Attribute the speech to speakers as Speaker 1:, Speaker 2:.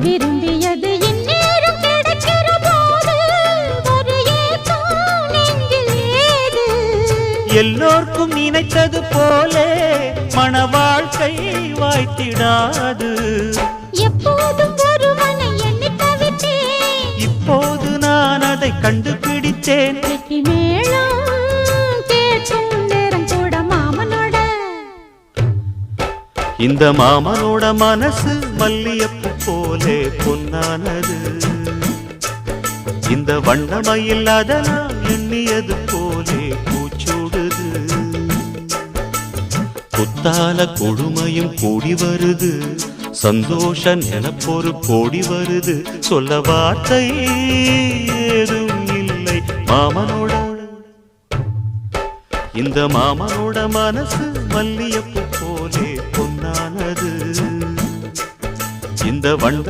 Speaker 1: விரும்பியது இந்நேரம் கிடைக்கிற போது ஒரு ஏக்கம் நெஞ்சில் ஏது?
Speaker 2: எல்லோர்க்கும் நினைத்தது போலே மன வாழ்க்கை வாய்த்திடாது.
Speaker 1: எப்போதும் ஒருவனை எண்ணி தவித்தேன்,
Speaker 2: இப்போது நான் அதை கண்டுபிடித்தேன்.
Speaker 1: கெட்டி மேளம் கேட்கும் நேரம் கூட மாமனோட.
Speaker 2: இந்த மாமனோட மனசு மல்லியப்பு போலே பொன்னானது. இந்த வண்ணமயில் அதனால் எண்ணியது போலே பூச்சூடுது. புத்தால கொடுமையும் கூடி வருது, சந்தோஷ நினப்பொரு கோடி வருது. சொல்ல வார்த்தை ஏதும் இல்லை மாமனோட. இந்த மாமனோட மனசு மல்லியப்பு போலே பொன்னானது. இந்த வண்ட